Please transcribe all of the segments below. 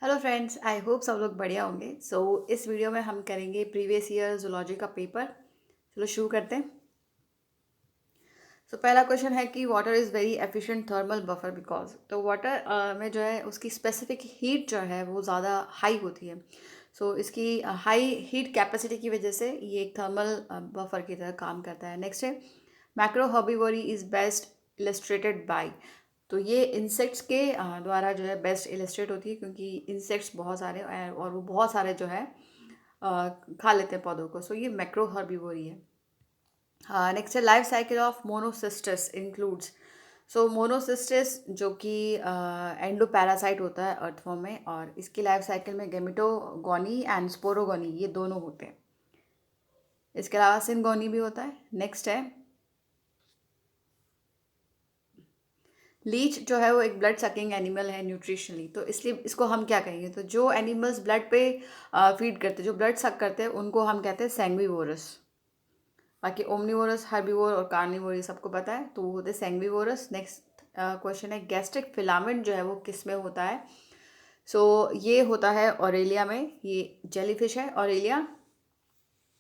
Hello friends, I hope सब लोग बढ़िया होंगे। इस वीडियो में हम करेंगे प्रीवियस ईयर जूलॉजी का पेपर। चलो शुरू करते हैं। पहला क्वेश्चन है कि water is very efficient thermal buffer because तो वाटर में जो है उसकी स्पेसिफिक हीट जो है वो ज़्यादा हाई होती है। इसकी हाई हीट कैपेसिटी की वजह से ये एक थर्मल बफर की तरह काम करता है। नेक्स्ट है macro herbivory is best illustrated bye. तो ये इंसेक्ट्स के द्वारा जो है बेस्ट इलस्ट्रेट होती है, क्योंकि इंसेक्ट्स बहुत सारे और वो बहुत सारे जो है खा लेते हैं पौधों को। ये मैक्रो हर्बीवोरी है। नेक्स्ट है लाइफ साइकिल ऑफ मोनोसिस्टस इंक्लूड्स। मोनोसिस्टस जो कि एंडो पैरासाइट होता है अर्थवर्म में, और इसकी लाइफ साइकिल में गेमिटोगोनी एंड स्पोरोगोनी ये दोनों होते हैं। इसके अलावा सिनगोनी भी होता है। नेक्स्ट है लीच जो है वो एक ब्लड सकिंग एनिमल है न्यूट्रिशनली, तो इसलिए इसको हम क्या कहेंगे, तो जो एनिमल्स ब्लड पे फीड करते हैं, जो ब्लड सक करते हैं, उनको हम कहते हैं सैंग्विवोरस। बाकी ओमनीवोरस, हर्बीवोर और कार्निवोर ये सबको पता है, तो वो होते हैं सैंग्विवोरस। नेक्स्ट क्वेश्चन है गैस्ट्रिक फिलामेंट जो है वो किस में होता है। ये होता है ऑरेलिया में, ये जेलीफिश है ऑरेलिया।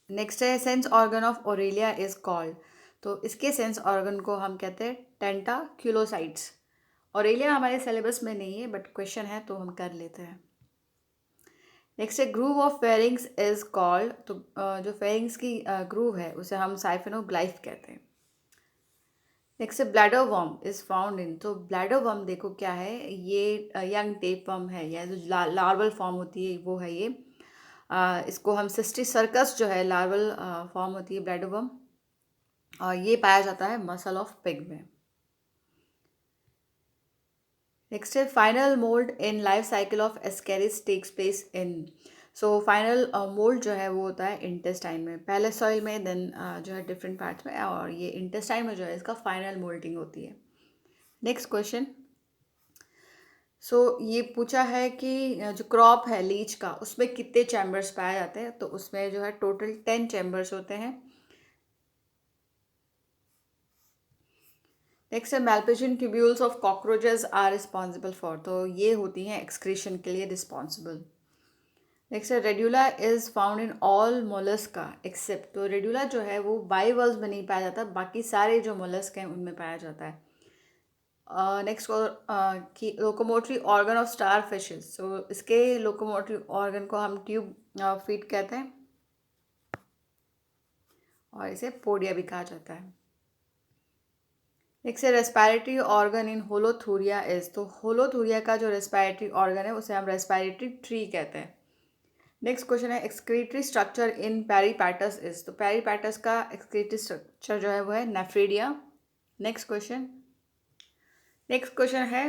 नेक्स्ट है sense organ of Aurelia is called. तो इसके सेंस ऑर्गन को हम कहते हैं टेंटाक्यूलोसाइट्स। ऑरेलिया हमारे सिलेबस में नहीं है, बट क्वेश्चन है तो हम कर लेते हैं। नेक्स्ट है groove of pharynx is called. तो जो फेरिंग्स की ग्रूव है उसे हम साइफिनोग्लाइफ कहते हैं। नेक्स्ट है ब्लैडर वर्म इज फाउंड इन। तो ब्लैडर वर्म देखो क्या है, ये यंग टेप वर्म है, या जो लार्वल फॉर्म होती है वो है ये। इसको हम सिस्टी सर्कस जो है लार्वल फॉर्म होती है ब्लैडर वर्म, और ये पाया जाता है मसल ऑफ पिग में। नेक्स्ट है final moult in life cycle of Ascaris takes place in. Final moult जो है वो होता है इंटेस्टाइन में, पहले सॉइल में, देन जो है डिफरेंट पार्ट्स में, और ये इंटेस्टाइन में जो है इसका फाइनल मोल्टिंग होती है। Next question. ये पूछा है कि जो क्रॉप है लीच का उसमें कितने चैम्बर्स पाए जाते हैं, तो उसमें जो है टोटल 10 चैम्बर्स होते हैं। नेक्स्ट है Malpighian tubules of cockroaches are responsible for. तो ये होती हैं एक्सक्रीशन के लिए रिस्पॉन्सिबल। नेक्स्ट है radula is found in all Mollusca except. तो रेड्यूला जो है वो बाइवल्स में नहीं पाया जाता, बाकी सारे जो मोलस्क हैं उनमें पाया जाता है। नेक्स्ट कि locomotory organ of star fishes. इसके लोकोमोटरी ऑर्गन को हम ट्यूब फीट कहते हैं, और इसे पोडिया भी कहा जाता है। नेक्स्ट है रेस्पिरेटरी ऑर्गन इन होलोथूरिया इज। तो होलोथूरिया का जो रेस्पिरेटरी ऑर्गन है उसे हम रेस्पिरेटरी ट्री कहते हैं। नेक्स्ट क्वेश्चन है excretory structure in Peripatus is. तो पेरीपैटस का एक्सक्रीटरी स्ट्रक्चर जो है वो है nephridia. Next question. Next question है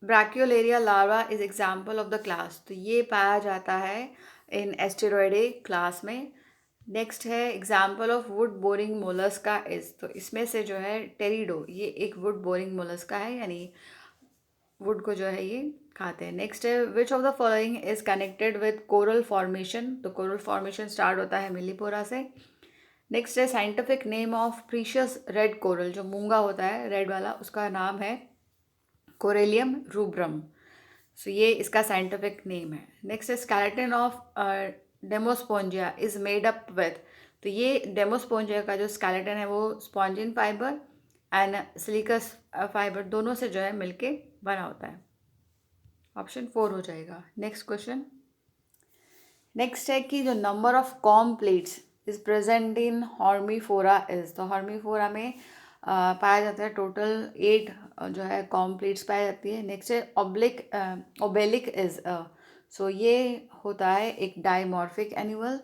brachiolaria larva is example of the class. तो ये पाया जाता है इन एस्टेरॉयडे क्लास में। नेक्स्ट है example of wood boring Mollusca is. तो इसमें से जो है टेरिडो, ये एक वुड बोरिंग मोलस्का है, यानी वुड को जो है ये खाते हैं। नेक्स्ट है which of the following is connected with coral formation. तो कोरल फॉर्मेशन स्टार्ट होता है मिलीपोरा से। नेक्स्ट है scientific name of precious red coral, जो मूंगा होता है रेड वाला, उसका नाम है कोरेलियम रूब्रम। ये इसका साइंटिफिक नेम है। नेक्स्ट है skeleton of Demospongiae is made up with. तो ये डेमोस्पोंजिया का जो स्केलेटन है वो spongin fibre and siliceous fibre दोनों से जो है मिलके बना होता है। ऑप्शन 4 हो जाएगा। Next question. नेक्स्ट है कि जो number of comb plates is present in Hormiphora is. तो हॉर्मीफोरा में पाया जाता है टोटल 8 जो है कॉम प्लेट्स पाई जाती है। नेक्स्ट है ओबेलिक इज। ये होता है एक डाइमॉर्फिक एनिमल।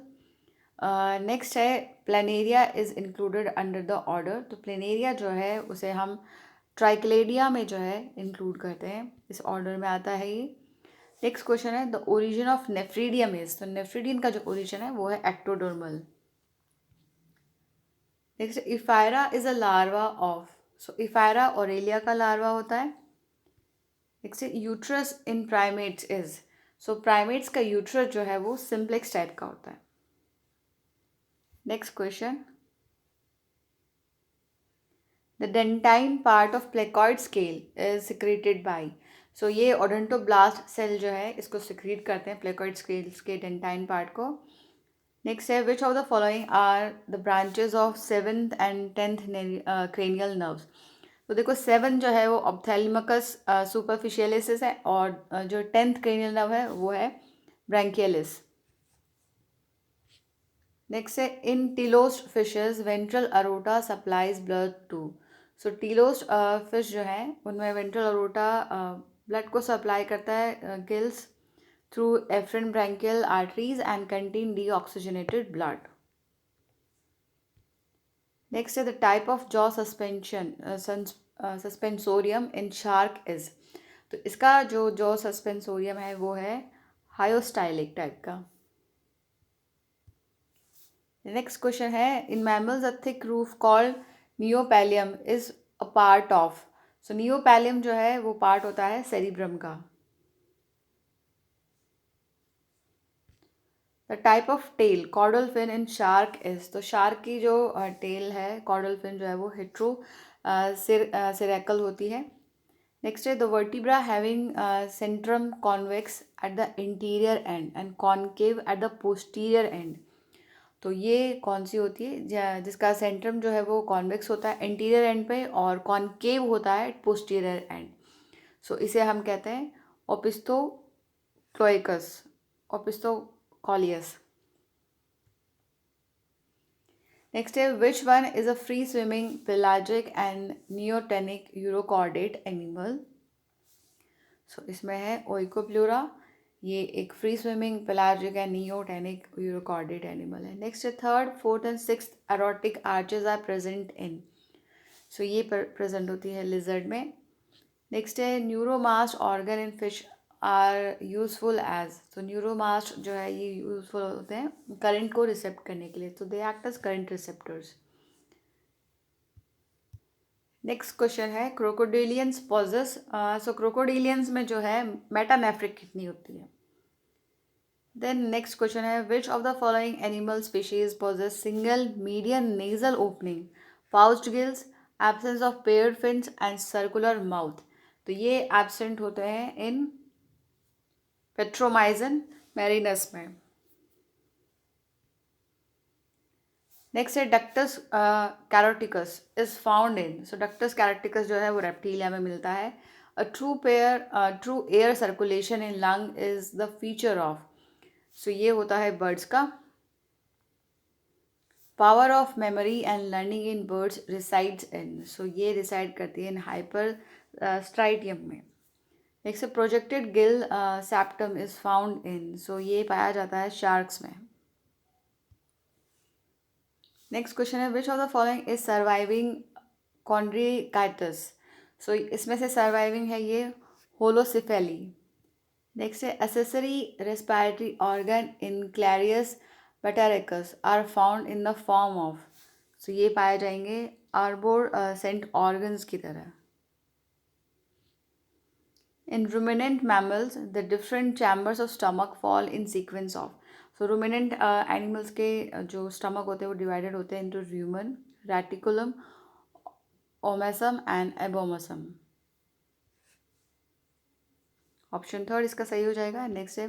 नेक्स्ट है planaria is included under the order. तो प्लेनेरिया जो है उसे हम ट्राइक्लेडिया में जो है इंक्लूड करते हैं, इस ऑर्डर में आता है ये। नेक्स्ट क्वेश्चन है the origin of nephridium is. तो नेफ्रीडियम का जो ओरिजिन है वो है ectodermal. Next ephyra is a larva of. Ephyra Aurelia का लार्वा होता है। Next uterus in primates is. Primates का यूट्रस जो है वो सिंप्लेक्स टाइप का होता है। Next question. The dentine part of placoid scale is secreted by. So ये ओडोंटोब्लास्ट सेल जो है इसको सिक्रीट करते हैं प्लेकोइड स्केल्स के डेंटाइन पार्ट को. नेक्स्ट है which of the following are the branches of 7th and 10th cranial nerves. तो देखो 7 जो है वो ऑप्थेलमकस सुपरफिशियलिस है और जो 10th क्रेनियल नर्व है वो है ब्रैंकियलिस. नेक्स्ट है in teleost fishes ventral aorta supplies blood to. So teleost fish जो है उनमें वेंट्रल अरोटा ब्लड को सप्लाई करता है gills through afferent branchial arteries and contain deoxygenated blood. Next है the type of jaw suspensorium in shark is. तो इसका जो जॉ सस्पेंसोरियम है वो है हायोस्टाइलिक टाइप का. नेक्स्ट क्वेश्चन है in mammals a thick roof called neopallium is a part of. सो नियोपैलियम जो है वो पार्ट होता है सेरिब्रम का. The type of tail caudal fin in shark is. तो शार्क की जो टेल है कॉर्डल फिन जो है वो हेट्रो सिरेकल होती है. नेक्स्ट है the vertebra having Centrum convex at the interior and and concave at the posterior and. तो ये कौन सी होती है जिसका सेंट्रम जो है वो कॉन्वेक्स होता है इंटीरियर एंड पे और कॉनकेव होता है पोस्टीरियर एंड. सो इसे हम कहते हैं ओपिस्थोक्लोइकस ओपिस्थोकॉलियस. नेक्स्ट है which one is a free swimming pelagic and neotenic urochordate animal. So इसमें है ओइकोप्लूरा. ये एक free swimming pelagic and neotenic urochordate animal है. नेक्स्ट है 3rd, 4th and 6th aortic arches are present in. So ये present होती है lizard में. नेक्स्ट है neuromast organ in fish are useful as. तो न्यूरोमास्ट जो है ये यूजफुल होते हैं करंट को रिसेप्ट करने के लिए. तो they act as current receptors. Next question है क्रोकोडिलियंस पॉजेस. सो क्रोकोडिलियंस में जो है मेटानेफ्रिक किडनी होती है. देन नेक्स्ट क्वेश्चन है which of the following animal species possess single median nasal opening pouched gills absence of paired fins and circular mouth. तो ये absent होते हैं इन पेट्रोमाइजन मैरिनस में. नेक्स्ट है ductus caroticus is found in. So ductus caroticus जो है वो Reptilia में मिलता है. A true air circulation in lung is the feature of. So ये होता है बर्ड्स का. Power of memory and learning in birds resides in. So ये रिसाइड करती है इन हाइपर स्ट्राइटियम में. Next projected gill septum is found in. So ये पाया जाता है शार्क्स में. नेक्स्ट क्वेश्चन है which of the following is surviving chondrichthyes. So इसमें से सर्वाइविंग है ये होलोसिफेली. नेक्स्ट है accessory respiratory organ in Clarias batrachus are found in the form of. So ये पाए जाएंगे आर्बोर सेंट ऑर्गन्स की तरह. In ruminant mammals the different chambers of stomach fall in sequence of. So ruminant animals के जो stomach होते हैं वो डिवाइडेड होते हैं into rumen reticulum omasum and abomasum. Option 3 इसका सही हो जाएगा. नेक्स्ट है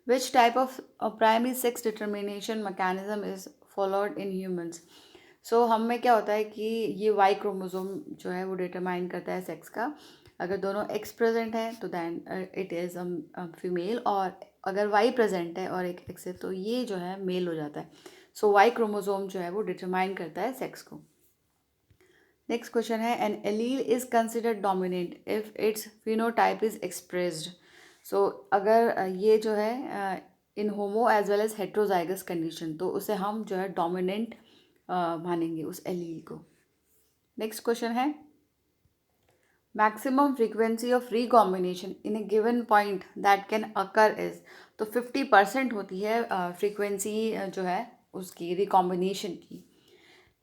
which type of primary sex determination mechanism is followed in humans. So हम में क्या होता है कि ये वाई क्रोमोसोम जो है वो डिटरमाइन करता है सेक्स का. अगर दोनों एक्स प्रेजेंट है तो दैन इट इज़ फीमेल और अगर वाई प्रेजेंट है और एक एक्स है तो ये जो है मेल हो जाता है. सो वाई क्रोमोसोम जो है वो डिटरमाइन करता है सेक्स को. नेक्स्ट क्वेश्चन है an allele is considered dominant if its phenotype is expressed. So अगर ये जो है in homo as well as heterozygous condition तो उसे हम जो है डोमिनेंट मानेंगे उस एलील को. नेक्स्ट क्वेश्चन है maximum frequency of recombination in A given point that can occur is. तो 50% होती है फ्रीक्वेंसी जो है उसकी रिकॉम्बिनेशन की.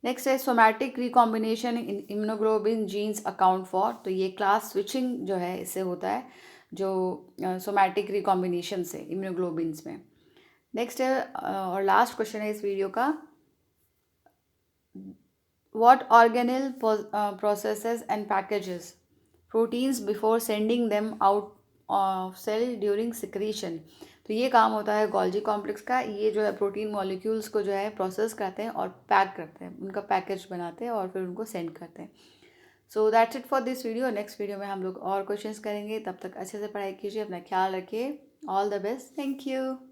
नेक्स्ट है somatic recombination in immunoglobulin genes account for. तो ये क्लास स्विचिंग जो है इससे होता है जो सोमैटिक रिकॉम्बिनेशन से इम्यूनोग्लोबिन्स में. नेक्स्ट है और लास्ट क्वेश्चन है इस वीडियो का what organelle processes and packages proteins before sending them out of cell during secretion. तो ये काम होता है गोल्जी कॉम्प्लेक्स का। ये जो है प्रोटीन मॉलिक्यूल्स को जो है प्रोसेस करते हैं और पैक करते हैं, उनका पैकेज बनाते हैं और फिर उनको सेंड करते हैं। So that's it for this video. Next video में हम लोग और क्वेश्चंस करेंगे। तब तक अच्छे से पढ़ाई कीजिए, अपना ख्याल रखिए। All the best. Thank you.